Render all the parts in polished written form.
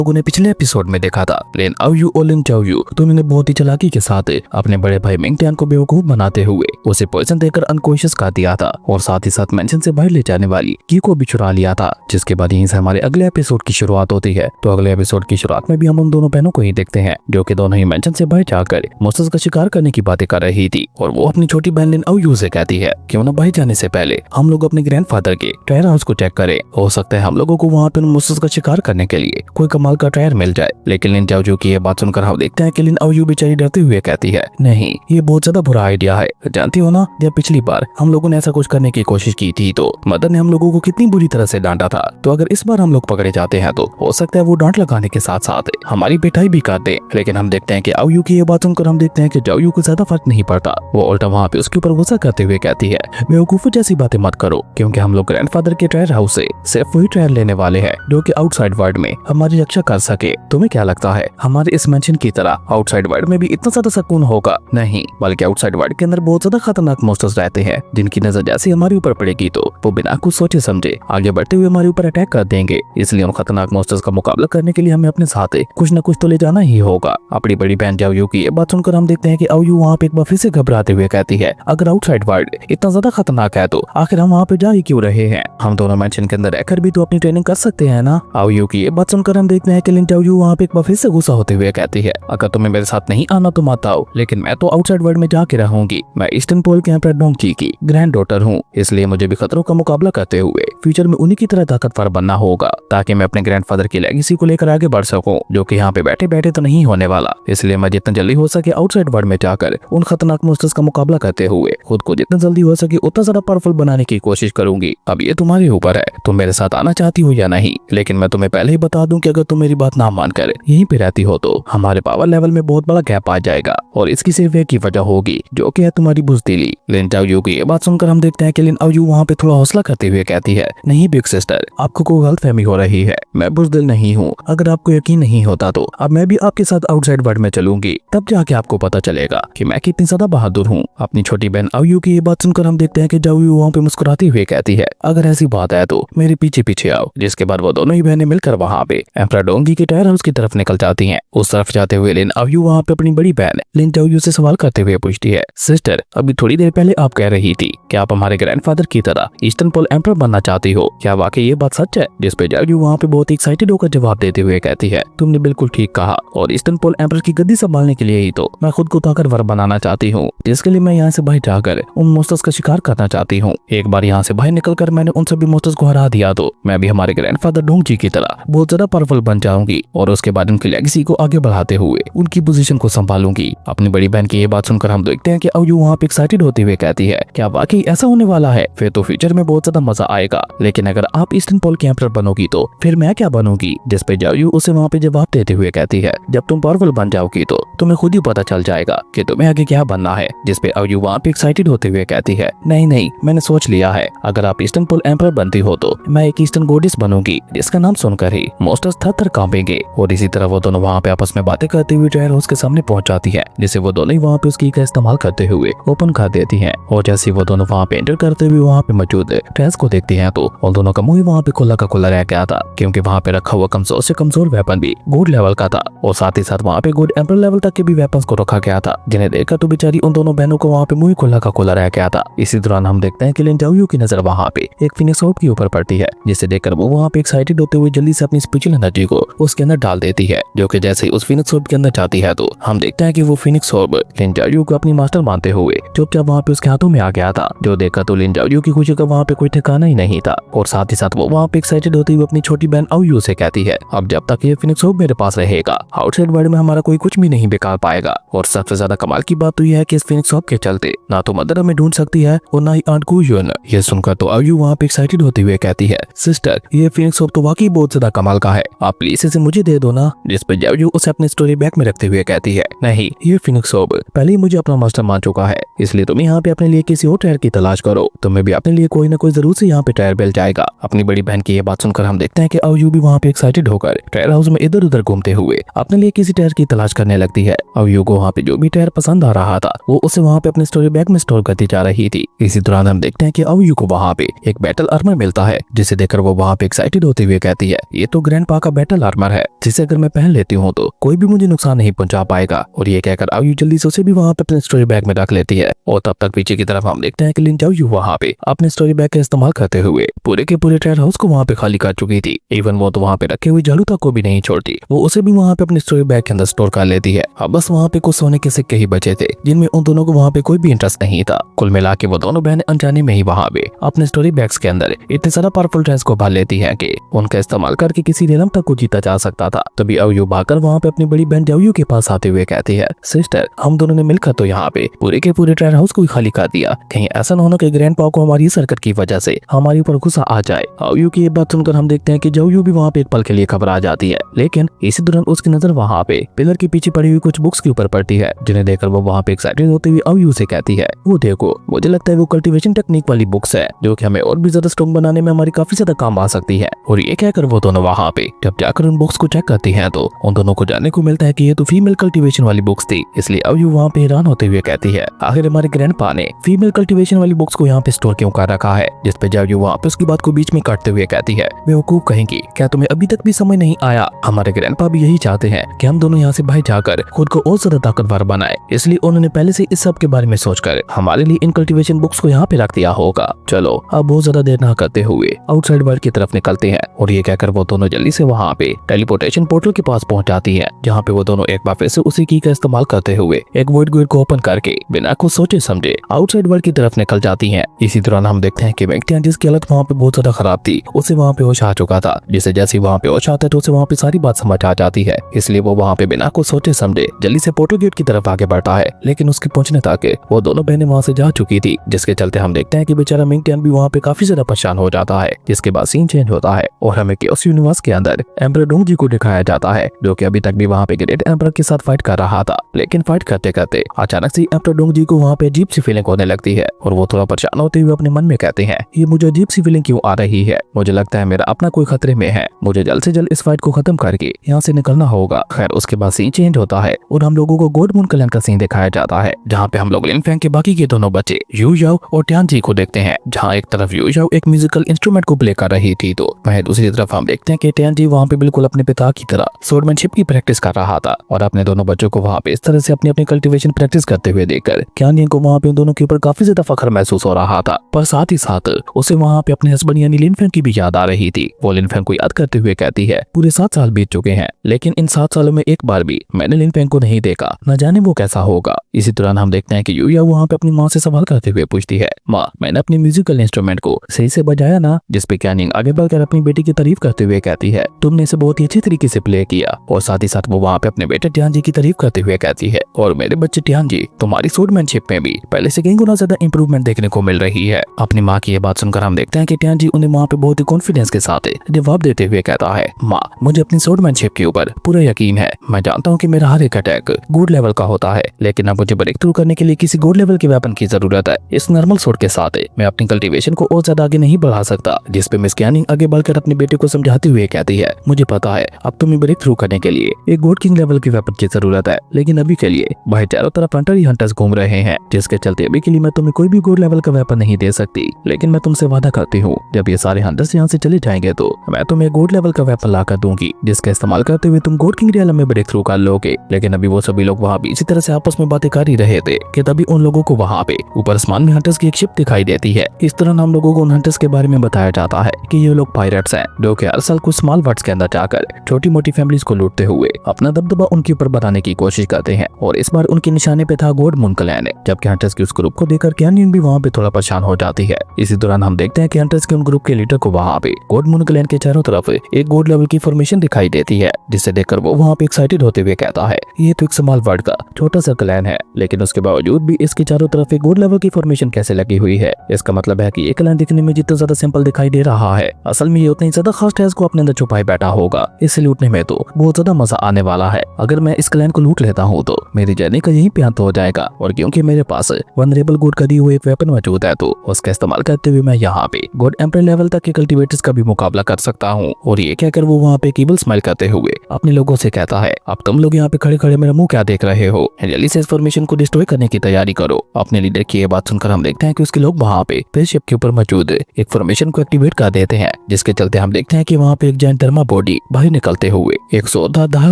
लोगों ने पिछले एपिसोड में देखा था, लिन आउयू और लिन चाओयू दोनों ने बहुत ही चालाकी के साथ अपने बड़े भाई मिंगटियान को बेवकूफ बनाते हुए उसे पॉइजन देकर अनकॉन्शियस कर दिया था और साथ ही साथ मेंशन से बाहर ले जाने वाली की को भी चुरा लिया था। जिसके बाद यहीं से हमारे अगले एपिसोड की शुरुआत होती है। तो अगले एपिसोड की शुरुआत में भी हम उन दोनों बहनों को ही देखते हैं जो कि दोनों ही मेंशन से बाहर जाकर मोस्टर्स का शिकार करने की बातें कर रही थी और वो अपनी छोटी बहन लिन आउयू से कहती है क्यों ना बाहर जाने से पहले हम लोग अपने ग्रैंडफादर के ट्रायल हाउस को चेक करें। हो सकता है हम लोगों को वहाँ पे मोस्टर्स का शिकार करने के लिए कोई कमाल का ट्रायल मिल जाए। लेकिन लिन चाओयू की ये बात सुनकर हम देखते हैं कि लिन आउयू बेचारी डरते हुए कहती है नहीं, ये बहुत ज्यादा बुरा आइडिया है। जानती हो ना, जब पिछली बार हम लोगों ने ऐसा कुछ करने की कोशिश की थी तो मदर ने हम लोगों को कितनी बुरी तरह से डांटा था। तो अगर इस बार हम लोग पकड़े जाते हैं तो हो सकता है वो डांट लगाने के साथ साथ हमारी पिटाई भी कर दे। लेकिन हम देखते हैं कि आउयू की ये बात सुनकर हम देखते हैं कि चाओयू को ज्यादा फर्क नहीं पड़ता। वो उल्टा वहाँ पे उसके ऊपर गुस्सा करते हुए कहती है बेवकूफों जैसी बातें मत करो, क्योंकि हम लोग ग्रैंडफादर के ट्रायल हाउस से सिर्फ वही ट्रायल लेने वाले हैं जो कि आउटसाइड वर्ल्ड में हमारी रक्षा कर सके। तुम्हें क्या लगता है हमारे इस मेंशन की तरह आउटसाइड वर्ल्ड में भी इतना ज्यादा सुकून होगा? नहीं, बल्कि आउटसाइड वर्ल्ड के अंदर बहुत ज्यादा खतरनाक मॉन्स्टर्स रहते हैं जिनकी नजर जैसे हमारे ऊपर पड़ेगी तो वो बिना कुछ सोचे समझे आगे बढ़ते हुए हमारे ऊपर अटैक कर देंगे। इसलिए उन खतरनाक मॉन्स्टर्स का मुकाबला करने के लिए हमें अपने साथ कुछ न कुछ तो ले जाना ही होगा। अपनी बड़ी बहन चाओयू की ये बात सुनकर हम देखते हैं कि आउयू वहाँ पे एक बार फिर से घबराते हुए कहती है अगर आउटसाइड वर्ल्ड इतना ज्यादा खतरनाक है तो आखिर हम वहाँ पे जा ही क्यों रहे हैं? हम दोनों मेंशन के अंदर रहकर भी तो अपनी ट्रेनिंग कर सकते हैं ना। आउयू की ये बात सुनकर हम देखते हैं कि लिन चाओयू वहाँ पे एक बार फिर से गुस्सा होते हुए कहती है अगर तुम्हें मेरे साथ नहीं आना तो मत आओ, लेकिन मैं तो आउटसाइड वर्ल्ड में जाके रहूंगी। मैं ईस्टर्न पोल के एम्परर डोंगजी की ग्रैंड डॉटर हूँ, इसलिए मुझे भी खतरों का मुकाबला करते हुए फ्यूचर में उन्हीं की तरह ताकतवर बनना होगा ताकि मैं अपने ग्रैंडफादर की लेगेसी को लेकर आगे बढ़ सकूं, जो कि यहाँ पे बैठे बैठे तो नहीं होने वाला। इसलिए मैं जितना जल्दी हो सके आउटसाइड वर्ल्ड में जाकर उन खतरनाक मॉन्स्टर्स का मुकाबला करते हुए खुद को जितना जल्दी हो सके उतना ज्यादा पावरफुल बनाने की कोशिश करूंगी। अब ये तुम्हारे ऊपर है, तुम मेरे साथ आना चाहती हो या नहीं। लेकिन मैं तुम्हें पहले ही बता दूं कि अगर तुम मेरी बात ना मानकर यहीं पे रहती हो तो हमारे पावर लेवल में बहुत बड़ा गैप आ जाएगा और इसकी सिर्फ एक ही वजह होगी जो कि है तुम्हारी बुज़दिली। लिन चाओयू की ये बात सुनकर हम देखते हैं कि लिन आउयू वहाँ पे थोड़ा हौसला करते हुए कहती है नहीं बिग सिस्टर, आपको कोई गलतफहमी हो रही है, मैं बुज़दिल नहीं हूँ। अगर आपको यकीन नहीं होता तो अब मैं भी आपके साथ आउटसाइड वर्ल्ड में चलूंगी, तब जाके आपको पता चलेगा कि मैं कितनी ज्यादा बहादुर हूँ। अपनी छोटी बहन आउयू की ये बात सुनकर हम देखते हैं कि चाओयू वहाँ पे मुस्कुराती हुए कहती है अगर ऐसी बात है तो मेरे पीछे पीछे आओ। जिसके बाद वो दोनों ही बहनें मिलकर वहाँ पे एम्परर डोंगी के टायर हाउस की तरफ निकल जाती हैं। उस तरफ जाते हुए लिन आउयू वहाँ पे अपनी बड़ी बहन लिन चाओयू से सवाल करते हुए पूछती है सिस्टर, अभी थोड़ी देर पहले आप कह रही थी कि आप हमारे ग्रैंडफादर की तरह ईस्टर्न पोल एम्परर बनना चाहती हो, क्या वाकई ये बात सच है? जिस पे चाओयू वहाँ पे बहुत ही एक्साइटेड होकर जवाब देते हुए कहती है तुमने बिल्कुल ठीक कहा, और ईस्टर्न पोल एम्परर की गद्दी संभालने के लिए ही तो मैं खुद को ताकतवर बनाना चाहती हूँ, जिसके लिए मैं यहाँ से बाहर जाकर उन मॉन्स्टर्स का शिकार करना चाहती हूँ। एक बार यहाँ से बाहर निकलकर मैंने उन सभी मॉन्स्टर्स को हरा दिया तो मैं भी हमारे ग्रैंडफादर डोंगजी की तरह बहुत ज्यादा पावरफुल बन जाऊंगी और उसके बाद उनकी लेगेसी को आगे बढ़ाते हुए उनकी पोजीशन को संभालूंगी। अपनी बड़ी बहन की ये बात सुनकर हम देखते हैं कि आउयू वहाँ पे एक्साइटेड होते हुए कहती है क्या वाकई ऐसा होने वाला है? फिर तो फ्यूचर में बहुत ज्यादा मजा आएगा। लेकिन अगर आप ईस्टर्न पोल के एम्परर बनोगी तो फिर मैं क्या बनूंगी? जिस पे चाओयू उसे वहाँ पे जवाब देते हुए कहती है जब तुम पावरफुल बन जाओगी तो तुम्हें खुद ही पता चल जाएगा कि तुम्हें आगे क्या बनना है। जिस पे आउयू वहाँ पे एक्साइटेड होते हुए कहती है नहीं नहीं, मैंने सोच लिया है, अगर आप ईस्टर्न पोल एम्परर बनती हो तो मैं एक ईस्टर्न गॉडेस बनूंगी जिसका नाम सुनकर ही मॉन्स्टर्स थर-थर कांपेंगे। और इसी तरह वो दोनों वहाँ पे आपस में बातें करते हुए ट्रायल हाउस के सामने पहुंच जाती है, जिसे वो दोनों ही वहाँ पे उसकी का इस्तेमाल करते हुए ओपन कर देती हैं। और जैसे वो दोनों वहाँ पे एंटर करते हुए वहाँ पे मौजूद ट्रेस को देखती हैं तो उन दोनों का मुंह वहाँ पे खुला का खुला रह गया था, क्योंकि वहाँ पे रखा हुआ कमजोर से कमजोर वेपन भी गुड लेवल का था और साथ ही साथ वहाँ पे गुड एम्परर लेवल तक के भी वेपन्स को रखा गया था, जिन्हें देखकर तो बेचारी उन दोनों बहनों को वहाँ पे मुंह खुला का खुला रह गया था। इसी दौरान हम देखते हैं कि लिन चाओयू की नजर वहाँ पे एक फिनिक्स ऑर्ब के ऊपर पड़ती है, जिसे देखकर वो वहाँ पे एक्साइटेड होते हुए जल्दी से अपनी स्पिरिचुअल एनर्जी को उसके अंदर डाल देती है, जो कि जैसे ही उस फिनिक्स ऑर्ब के अंदर जाती है तो हम देखते हैं कि वो फिनिक्स ऑर्ब लिन चाओयू को अपनी मास्टर मानते हुए चुपचाप वहाँ पे उसके हाथों में आ गया था, जो देखकर तो लिन चाओयू की खुशी का वहाँ पे कोई ठिकाना ही नहीं था। और साथ ही साथ वो वहाँ पे एक्साइटेड होती हुए अपनी छोटी बहन आउयू से कहती है अब जब तक ये फिनिक्स ऑर्ब मेरे पास रहेगा आउटसाइड वर्ल्ड में हमारा कोई कुछ भी नहीं बिगाड़ पाएगा। और सबसे ज्यादा कमाल की बात तो यह है कि इस फिनिक्स ऑर्ब के चलते ना तो मदर हमें ढूंढ सकती है और ना ही आंट गुयुन। ये सुनकर तो आउयू वहाँ पे एक्साइटेड होते हुए कहती है सिस्टर, ये फिनिक्स ऑर्ब तो वाकई बहुत ज्यादा कमाल का है, आप प्लीज इसे मुझे दे दो ना। जिस पे चाओयू उसे अपने स्टोरी बैग में रखते हुए कहती है नहीं, ये फिनिक्स ऑर्ब पहले ही मुझे अपना मास्टर मान चुका है, इसलिए तुम यहाँ पे अपने लिए किसी और ट्रायल की तलाश करो, तुम्हें भी अपने लिए कोई ना कोई जरूर से यहाँ पे ट्रायल मिल जाएगा। अपनी बड़ी बहन की ये बात सुनकर हम देखते हैं कि आउयू भी वहाँ पे एक्साइटेड होकर ट्रायल हाउस में इधर उधर घूमते हुए अपने लिए किसी टायर की तलाश करने लगती है। आउयू को वहाँ पे जो भी टायर पसंद आ रहा था वो उसे वहाँ पे अपने स्टोरी बैग में स्टोर करती जा रही थी। इसी दौरान हम देखते हैं कि आउयू को वहाँ पे एक बैटल आर्मर मिलता है, जिसे देखकर वो वहाँ पे एक्साइटेड होते हुए कहती है ये तो ग्रैंडपा का बैटल मेटल आर्मर है जिसे अगर मैं पहन लेती हूँ तो कोई भी मुझे नुकसान नहीं पहुंचा पाएगा। और ये कहकर आऊ यू जल्दी से उसे भी वहाँ पे अपने स्टोरी बैग में रख लेती है। और तब तक पीछे की तरफ हम देखते हैं कि लिन चाओ यू वहाँ पे अपने स्टोरी बैग का इस्तेमाल करते हुए पूरे के पूरे ट्रेड हाउस को वहाँ पे खाली कर चुकी थी। इवन वो तो वहाँ पे रखे हुए झाड़ू तक को भी नहीं छोड़ती, वो उसे भी वहाँ पे अपने स्टोरी बैग के अंदर स्टोर कर लेती है। अब बस वहाँ पे कुछ सोने के सिक्के ही बचे थे जिनमें उन दोनों को वहाँ पे कोई भी इंटरेस्ट नहीं था। कुल मिला के वो दोनों बहनें अनजाने में ही वहाँ पे अपने स्टोरी बैग्स के अंदर इतने सारा पावरफुल ड्रेस को भर लेती है कि उनका इस्तेमाल करके किसी रेलम तक को जीता जा सकता था। तभी आऊ यू भागकर वहाँ पे अपनी बड़ी बहन जाओ के पास आते हुए कहती है, सिस्टर हम दोनों ने मिलकर तो यहाँ पे पूरे के पूरे ट्रेड हाउस को ही खाली कर दिया, कहीं ऐसा न होना कि ग्रैंडपा को हमारी इस हरकत की वजह से हमारे ऊपर गुस्सा आ जाए। आऊ यू की ये बात सुनकर हम देखते हैं कि जाओ यू भी वहाँ पे एक पल के लिए घबरा जाती है, लेकिन इसी दौरान उसकी नजर वहाँ पे पिलर के पीछे पड़ी हुई कुछ बुक्स के ऊपर पड़ती है जिन्हें देखकर वो वहाँ पे एक्साइटेड होते हुए आऊ यू से कहती है, वो देखो मुझे लगता है वो कल्टीवेशन टेक्निक वाली बुक्स है जो कि हमें और भी ज्यादा स्ट्रॉन्ग बनाने में हमारी काफी ज्यादा काम आ सकती है। और ये कहकर वो दोनों वहाँ पे जब जाकर उन बुक्स को चेक करती हैं तो उन दोनों को जानने को मिलता है कि ये तो फीमेल कल्टीवेशन वाली बुक्स थी। इसलिए आऊ यू वहाँ पे हैरान होते हुए कहती है, आखिर हमारे ग्रैंडपा ने फीमेल कल्टीवेशन वाली बुक्स को यहाँ पे स्टोर क्यों कर रखा है। जिस पे जाओ यू वहाँ पे उसकी बात को बीच में काटते हुए कहती है, बेवकूफ कहेंगी, क्या तुम्हें अभी तक भी समझ नहीं आया, हमारे ग्रैंडपा भी यही चाहते हैं कि हम दोनों यहाँ से बाहर जाकर खुद को और ज्यादा ताकतवर बनाए, इसलिए उन्होंने पहले से इस सब के बारे में सोचकर हमारे लिए इन कल्टीवेशन बुक्स को यहाँ पे रख दिया होगा। चलो अब बहुत ज्यादा देर ना करते हुए आउटसाइड वर्ल्ड की तरफ निकलते हैं। और ये कहकर वो दोनों जल्दी से वहाँ पे टेलीपोर्टेशन पोर्टल के पास पहुंच जाती है, जहाँ पे वो दोनों एक बार फिर से उसी की का इस्तेमाल करते हुए एक वॉइड गेट को ओपन करके बिना कुछ सोचे समझे आउटसाइड वर्ल्ड की तरफ निकल जाती हैं। इसी दौरान हम देखते हैं कि मैंग जिसकी हालत वहाँ पे बहुत ज्यादा खराब थी, उसे वहाँ पे होश आ चुका था, जिसे जैसे वहाँ पे होश आता है तो उसे वहाँ पे सारी बात समझ आ जाती है। इसलिए वो वहाँ पे बिना कुछ सोचे समझे जल्दी से पोर्टल गेट की तरफ आगे बढ़ता है, लेकिन उसके पहुंचने तक वो दोनों बहनें वहाँ से जा चुकी थी, जिसके चलते हम देखते हैं कि बेचारा मिंग टियान भी वहाँ पे काफी ज्यादा परेशान हो जाता है। जिसके बाद सीन चेंज होता है और हमें केओस यूनिवर्स के अंदर एम्परर डोंगजी को दिखाया जाता है, जो कि अभी तक भी वहाँ पे ग्रेट एम्परर के साथ फाइट कर रहा था। लेकिन फाइट करते करते अचानक से एम्परर डोंगजी को वहाँ पे अजीब सी फीलिंग होने लगती है और वो थोड़ा परेशान होते हुए अपने मन में कहते हैं, ये मुझे अजीब सी फीलिंग क्यों आ रही है, मुझे लगता है मेरा अपना कोई खतरे में है, मुझे जल्द से जल्द इस फाइट को खत्म करके यहाँ से निकलना होगा। खैर उसके बाद सीन चेंज होता है और हम लोगों को गोड मून क्लैन का सीन दिखाया जाता है, जहाँ पे हम लोग लिन फेंग के बाकी के दोनों बच्चे यू याओ और टियानजी को देखते हैं, जहाँ एक तरफ यू याओ एक म्यूजिकल इंस्ट्रूमेंट को प्ले कर रही थी तो वहीं दूसरी तरफ हम देखते हैं कि टियानजी वहाँ पे बिल्कुल अपने पिता की तरह स्वॉर्डमैनशिप की प्रैक्टिस कर रहा था। और अपने दोनों बच्चों को वहाँ पे इस तरह से अपनी अपनी कल्टीवेशन प्रैक्टिस करते हुए देखकर टियानजी को वहाँ पे उन दोनों के ऊपर काफी ज्यादा फख्र महसूस हो रहा था, पर साथ ही साथ उसे वहाँ पे अपने हस्बैंड यानी लिन फेंग की भी याद आ रही थी। वो लिन फेंग को याद करते हुए कहती है, पूरे 7 साल बीत चुके हैं, लेकिन इन 7 सालों में एक बार भी मैंने लिन फेंग को नहीं देखा, न जाने वो कैसा होगा। इसी दौरान हम देखते हैं कि यू याओ वहाँ पे अपनी माँ से सवाल करते हुए पूछती है, माँ मैंने अपनी म्यूजिकल इंस्ट्रूमेंट को सही से बजाया ना। जिस पे कैनिंग आगे बढ़कर अपनी बेटी की तारीफ करते हुए कहती है, तुमने इसे बहुत ही अच्छे तरीके से प्ले किया। और साथ ही साथ वो वहाँ पे अपने बेटे टियानजी की तारीफ करते हुए कहती है, और मेरे बच्चे टियानजी तुम्हारी स्वॉर्डमैनशिप में भी पहले से कई गुना ज्यादा इंप्रूवमेंट देखने को मिल रही है। अपनी माँ की ये बात सुनकर हम देखते हैं कि टियानजी उन्हें वहाँ पे बहुत ही कॉन्फिडेंस के साथ जवाब देते हुए कहता है, माँ मुझे अपनी स्वॉर्डमैनशिप के ऊपर पूरा यकीन है, मैं जानता हूँ कि मेरा हर एक अटैक गुड लेवल का होता है, लेकिन अब मुझे ब्रेक थ्रू करने के लिए किसी गुड लेवल के वेपन की जरूरत है। इस नॉर्मल स्वॉर्ड के साथ मैं अपनी कल्टीवेशन को और ज्यादा आगे नहीं बढ़ा सकता। जिस पे मिस कैनिंग आगे बढ़कर अपने बेटे को समझाते हुए कहती है, मुझे पता है अब तुम्हें ब्रेक थ्रू करने के लिए एक गॉड किंग लेवल की वेपन की जरूरत है, लेकिन अभी के लिए भाई चारों तरफ हंटर ही हंटर्स घूम रहे हैं, जिसके चलते अभी के लिए मैं तुम्हें कोई भी गॉड लेवल का वेपन नहीं दे सकती। लेकिन मैं तुमसे वादा करती हूँ जब ये सारे हंटर्स यहाँ से चले जाएंगे तो मैं तुम्हें गॉड लेवल का वेपन ला कर दूंगी, जिसका इस्तेमाल करते हुए तुम गॉड किंग रियल में ब्रेक थ्रू कर लोगे। लेकिन अभी वो सभी लोग वहाँ भी इसी तरह से आपस में बातें कर ही रहे थे कि तभी उन लोगों को वहाँ पे ऊपर आसमान में हंटर्स की एक शिप दिखाई देती है। इस तरह हम लोगों को उन हंटर्स के बारे में बताया जाता है कि ये लोग पायरेट्स हैं, जो कि हर साल कुछ स्मॉल वर्ल्ड्स के अंदर जाकर छोटी मोटी फैमिलीज को लूटते हुए अपना दबदबा उनके ऊपर बनाने की कोशिश करते हैं। और इस बार उनके निशाने पे था गोड मून क्लैन, जबकि हंटर्स की उस ग्रुप को देखकर कैनियन भी वहाँ पे थोड़ा परेशान हो जाती है। इसी दौरान हम देखते हैं कि हंटर्स के उन ग्रुप के लीडर को वहाँ पे गोड मून क्लैन के चारों तरफ एक गोड लेवल की फॉर्मेशन दिखाई देती है, जिसे देखकर वो वहाँ पे एक्साइटेड होते हुए कहता है, ये तो एक स्मॉल वर्ल्ड का छोटा सा क्लैन है, लेकिन उसके बावजूद भी इसके चारों तरफ एक गोड लेवल की फॉर्मेशन कैसे लगी हुई है। इसका मतलब है कि ये क्लैन दिखने में जितना ज्यादा सिंपल दिखाई दे रहा है, असल में ये उतना ही ज्यादा खास टैज को अपने अंदर छुपाए बैठा होगा। इसे लूटने में तो बहुत ज्यादा मजा आने वाला है। अगर मैं इस क्लैन को लूट लेता हूँ तो मेरी जर्नी का यही पे अंत हो जाएगा, और क्योंकि मेरे पास वनरेबल गोड का दिया हुआ एक वेपन मौजूद है तो उसका इस्तेमाल करते हुए मैं यहाँ पे गॉड एम्परर लेवल तक के कल्टीवेटर्स का भी मुकाबला कर सकता हूँ। और ये कहकर वो वहाँ पे केबल स्माइल करते हुए अपने लोगों से कहता है, अब तुम लोग यहाँ पे खड़े खड़े मेरा मुंह क्या देख रहे हो, जल्दी से इस फॉर्मेशन को डिस्ट्रॉय करने की तैयारी करो। अपने लीडर की ये बात सुनकर हम देखते हैं कि उसके लोग वहाँ पे स्पेसशिप के ऊपर मौजूद एक फॉर्मेशन को एक्टिवेट कर देते हैं, जिसके चलते हम देखते हैं कि वहाँ पे एक जायंट धर्मा बॉडी बाहर निकलते हुए एक जोरदार दहाड़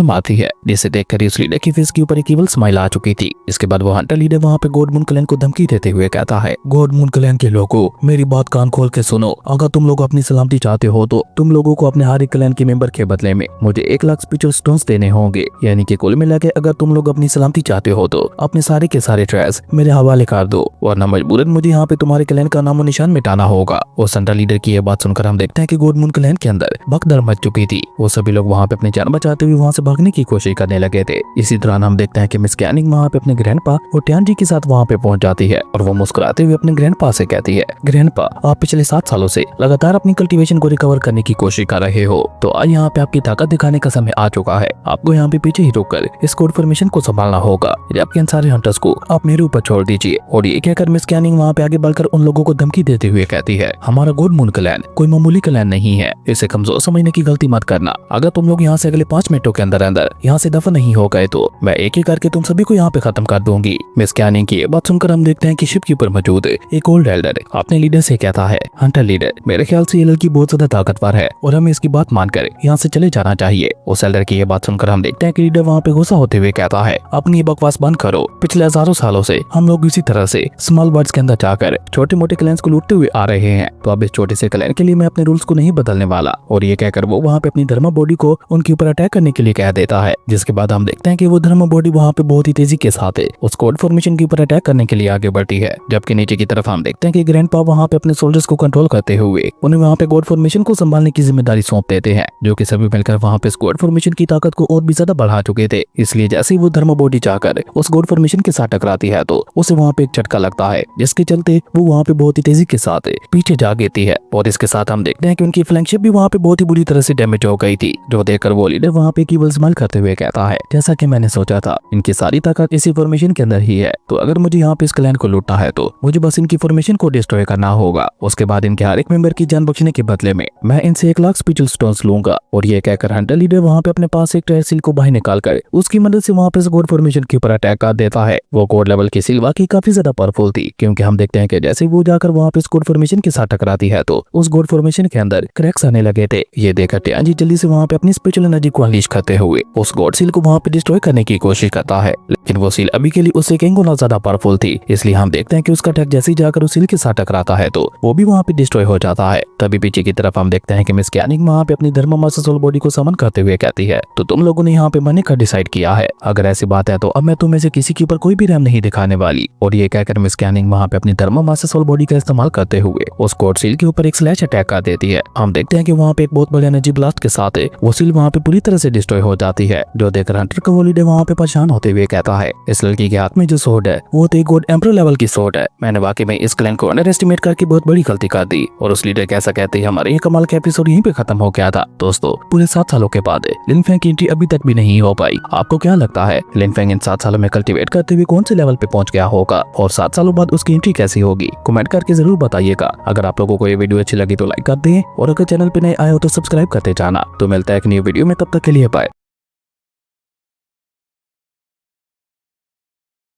मारती है, जिसे देखकर उस लीडर की फेस के ऊपर एक इवल स्माइल आ चुकी थी। इसके बाद वो हंटर लीडर वहाँ पे गोड मून क्लैन को धमकी देते हुए कहता है, गोड मून क्लैन के लोगों, मेरी बात कान खोल के सुनो। अगर तुम लोग अपनी सलामती चाहते हो तो तुम लोगों को अपने हर एक क्लैन के मेंबर के बदले में मुझे 1 लाख स्पिरिचुअल स्टोन्स देने होंगे। यानी कि कुल मिला के अगर तुम लोग अपनी सलामती चाहते हो तो अपने सारे के सारे ट्रेस मेरे हवाले कर दो, वरना मजबूरन मुझे यहाँ पे तुम्हारे क्लैन का नामो निशान मिटाना होगा। और हंटर लीडर की ये बात सुनकर हम देखते हैं कि गोड मून क्लैन के अंदर भगदड़ मच चुकी थी। वो सभी लोग वहाँ पे अपनी जान बचाते हुए वहाँ से भागने की कोशिश करने लगे थे। इसी दौरान हम देखते हैं कि मिस कैनिंग वहाँ पे अपने ग्रैंडपा और टियान जी के साथ वहाँ पे पहुंच जाती है और वो मुस्कुराते हुए अपने ग्रैंडपा से कहती है, ग्रैंडपा, आप पिछले 7 सालों से लगातार अपनी कल्टीवेशन को रिकवर करने की कोशिश कर रहे हो, तो आज यहाँ पे आपकी ताकत दिखाने का समय आ चुका है। आपको यहाँ पे पीछे ही रुककर इस कोड फॉर्मेशन को संभालना होगा, जबकि इन सारे हंटर्स को आप मेरे ऊपर छोड़ दीजिए। और ये कहकर मिस कैनिंग वहाँ पे आगे बढ़कर उन लोगों को धमकी देते हुए कहती है, हमारा गोड मून क्लैन कोई मामूली क्लैन नहीं है, इसे कमजोर समझने की गलती मत करना। अगर तुम लोग यहाँ से अगले 5 मिनटों के अंदर अंदर यहाँ से दफा नहीं हो गए तो मैं एक एक करके तुम सभी को यहाँ पे खत्म कर दूंगी। मिस कैनिंग की बात सुनकर हम देखते हैं कि शिप के ऊपर मौजूद एक ओल्ड एल्डर अपने लीडर से कहता है, हंटर लीडर, मेरे ख्याल से ये लड़की बहुत ज्यादा ताकतवर है और हमें इसकी बात मानकर यहाँ से चले जाना चाहिए। उस एल्डर की ये बात सुनकर हम देखते हैं कि लीडर वहाँ पे गुस्सा होते हुए कहता है, अपनी बकवास बंद करो। पिछले हजारों सालों से हम लोग इसी तरह से स्मॉल बर्ड्स के अंदर जाकर छोटे मोटे क्लैंस को लूटते हुए आ रहे हैं, तो अब इस छोटे से क्लैन के लिए मैं अपने रूल्स को नहीं बदलने वाला। और ये कहकर वो वहाँ पे अपनी धर्मा बॉडी को उनके ऊपर अटैक करने के लिए कह देता है, जिसके बाद हम देखते हैं कि वो धर्मा बॉडी वहाँ पे बहुत ही तेजी के साथ उस कोड फॉर्मेशन के ऊपर अटैक करने के लिए आगे बढ़ती है। जबकि नीचे की तरफ हम देखते हैं कि ग्रैंडपा वहाँ पे अपने सोल्जर्स को कंट्रोल करते हुए उन्हें वहाँ पे कोड फॉर्मेशन को संभालने की जिम्मेदारी सौंप देते हैं, जो कि सभी मिलकर वहाँ पे कोड फॉर्मेशन की ताकत को और भी ज्यादा बढ़ा चुके थे। इसलिए जैसे ही वो धर्मा बॉडी जाकर उस कोड फॉर्मेशन के साथ टकराती है तो उसे वहाँ पे एक झटका लगता है, जिसके चलते वो वहाँ पे बहुत ही तेजी के साथ पीछे जा गिरती है। और इसके साथ हम देखते हैं कि उनकी फ्लैंकशिप भी वहाँ पे बहुत ही बुरी तरह से डैमेज हो गई थी, जो देखकर वो लीडर वहाँ पे केवल स्माइल करते हुए कहता है, जैसा कि मैंने सोचा था, इनकी सारी ताकत इसी फॉर्मेशन के अंदर ही है, तो अगर मुझे यहाँ पे इस क्लैन को लूटना है तो मुझे बस इनकी फॉर्मेशन को डिस्ट्रॉय करना होगा। उसके बाद इनके हर एक मेंबर की जान बख्शने के बदले में मैं इनसे 1 लाख स्पिरिचुअल स्टोन्स लूंगा। और ये कहकर हंटर लीडर वहाँ पे अपने पास एक ट्रायर सील को बाहर निकालकर उसकी मदद से वहाँ पे कोड फॉर्मेशन के ऊपर अटैक कर देता है। वो कोड लेवल की सील वाकई काफी ज्यादा पावरफुल थी, क्योंकि हम देखते हैं कि जैसे वो जाकर वहाँ पे कोड फॉर्मेशन के साथ टकराती है तो उस कोड फॉर्मेशन के अंदर क्रैक्स आने लगे थे। ये देखकर टियान जी जल्दी से वहाँ पे अपनी स्पिरिचुअल एनर्जी को अनलीश करते हुए उस गॉड सील को वहाँ पे डिस्ट्रॉय करने की कोशिश करता है, लेकिन वो सील अभी के लिए उससे कई गुना ज्यादा पावरफुल थी। इसलिए हम देखते हैं कि उसका अटैक जैसे ही जाकर उस सील के साथ टकराता है तो वो भी वहाँ पे डिस्ट्रॉय हो जाता है। तभी पीछे की तरफ हम देखते हैं कि मिस कैनिंग वहाँ पे अपनी धर्मा मास्टर सोल बॉडी को समन करते हुए कहती है, तो तुम लोगों ने यहाँ पे मरने का डिसाइड किया है, अगर ऐसी बात है तो अब मैं तुम्हें से किसी के ऊपर कोई भी रहम नहीं दिखाने वाली। और ये कहकर मिस कैनिंग वहाँ पे अपनी धर्मा मास्टर सोल बॉडी का इस्तेमाल करते हुए उस कोड सील के ऊपर एक स्लैश अटैक कर देती है। हम देखते हैं कि वहाँ पे एक बहुत बड़ी एनर्जी ब्लास्ट के साथ वो सील वहाँ पे पूरी तरह से डिस्ट्रॉय हो जाती है, जो देखकर हंटर का वो लीडर वहाँ पे परेशान होते हुए कहता है, इस लड़की के हाथ में जो सोर्ड है वो तो एक गॉड एम्परर लेवल की सोर्ड है। मैंने वाकई में इस क्लैन को अंडर एस्टिमेट करके बहुत बड़ी गलती कर दी। और उस लीडर कैसा कहते हैं, हमारे ये कमाल का एपिसोड यहीं पे खत्म हो गया था। दोस्तों, पूरे 7 सालों के बाद लिन फेंग की एंट्री अभी तक भी नहीं हो पाई। आपको क्या लगता है लिन फेंग इन 7 सालों में कल्टीवेट करते हुए कौन से लेवल पे पहुंच गया होगा, और 7 सालों बाद उसकी एंट्री कैसी होगी? कमेंट करके जरूर बताइएगा। अगर आप लोगों को ये वीडियो अच्छी लगी तो लाइक कर दें, और अगर चैनल पे नए आए हो तो सब्सक्राइब करते जाना। तो मिलता है एक न्यू वीडियो में, तब तक के लिए बाय।